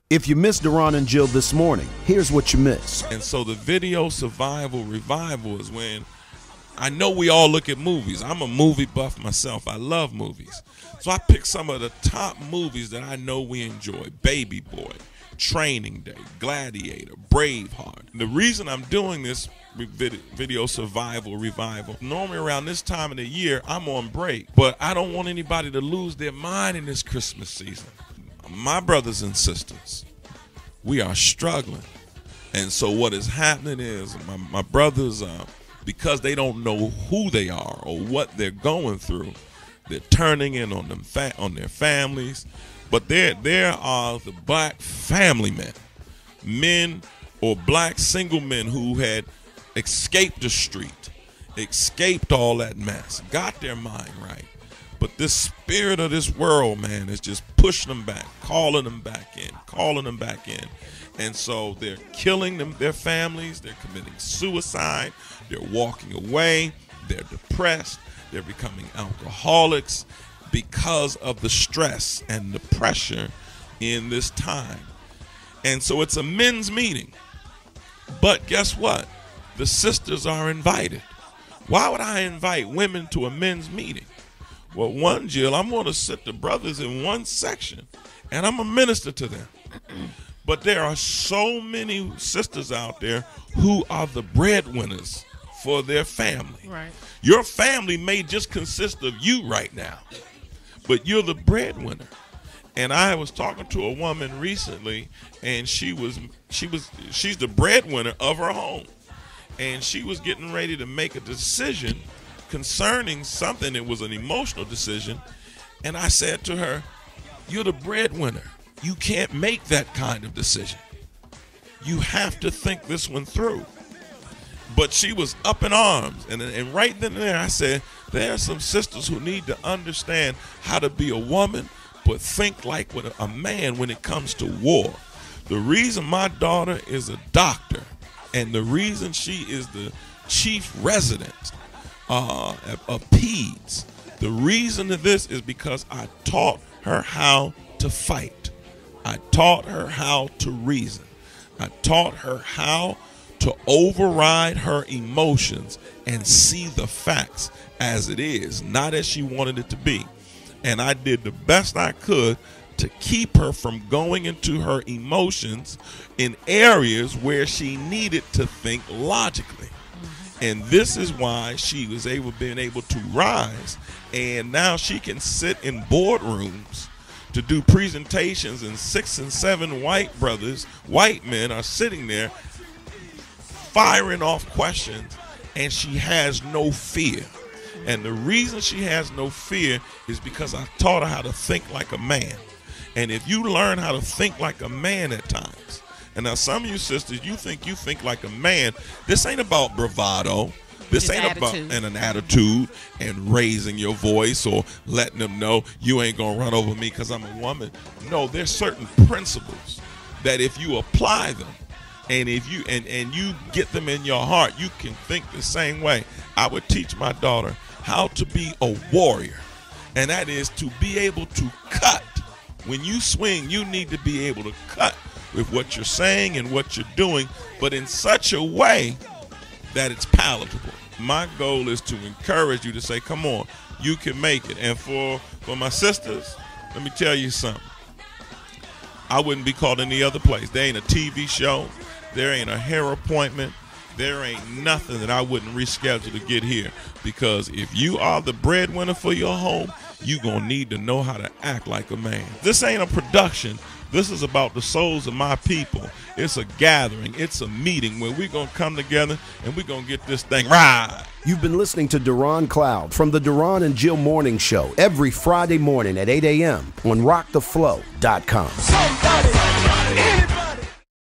If you missed Deron and Jill this morning, here's what you missed. And so the video survival revival is when I know we all look at movies. I'm a movie buff myself. I love movies. So I picked some of the top movies that I know we enjoy. Baby Boy, Training Day, Gladiator, Braveheart. The reason I'm doing this video survival revival, normally around this time of the year, I'm on break. But I don't want anybody to lose their mind in this Christmas season. My brothers and sisters, we are struggling. And so what is happening is my brothers, because they don't know who they are or what they're going through, they're turning in on them on their families. But there are the black family men or black single men who had escaped the street, escaped all that mess, got their mind right. But this spirit of this world, man, is just pushing them back, calling them back in. And so they're killing their families, they're committing suicide, they're walking away, they're depressed, they're becoming alcoholics because of the stress and the pressure in this time. And so it's a men's meeting. But guess what? The sisters are invited. Why would I invite women to a men's meeting? Well, one, Jill, I'm going to sit the brothers in one section, and I'm going to minister to them. But there are so many sisters out there who are the breadwinners for their family. Right. Your family may just consist of you right now, but you're the breadwinner. And I was talking to a woman recently, and she's the breadwinner of her home. And she was getting ready to make a decision concerning something. It was an emotional decision. And I said to her, you're the breadwinner. You can't make that kind of decision. You have to think this one through. But she was up in arms. And right then and there, I said, there are some sisters who need to understand how to be a woman, but think like a man when it comes to war. The reason my daughter is a doctor and the reason she is the chief resident of PEDS, the reason of this is because I taught her how to fight. I taught her how to reason. I taught her how to override her emotions and see the facts as it is, not as she wanted it to be. And I did the best I could to keep her from going into her emotions in areas where she needed to think logically. And this is why she was being able to rise, and now she can sit in boardrooms to do presentations, and 6 and 7 white men are sitting there firing off questions, and she has no fear. And the reason she has no fear is because I taught her how to think like a man. And if you learn how to think like a man at times, and now some of you sisters, you think like a man. This ain't about bravado. This ain't about an attitude and raising your voice or letting them know you ain't gonna run over me because I'm a woman. No, there's certain principles that if you apply them, and if you and you get them in your heart, you can think the same way. I would teach my daughter how to be a warrior, and that is to be able to cut. When you swing, you need to be able to cut with what you're saying and what you're doing, but in such a way that it's palatable. My goal is to encourage you to say, come on, you can make it. And for my sisters, let me tell you something. I wouldn't be called any other place. There ain't a TV show. There ain't a hair appointment. There ain't nothing that I wouldn't reschedule to get here. Because if you are the breadwinner for your home, you're going to need to know how to act like a man. This ain't a production. This is about the souls of my people. It's a gathering. It's a meeting where we're going to come together and we're going to get this thing right. You've been listening to Deron Cloud from the Deron and Jill Morning Show every Friday morning at 8 a.m. on rocktheflow.com.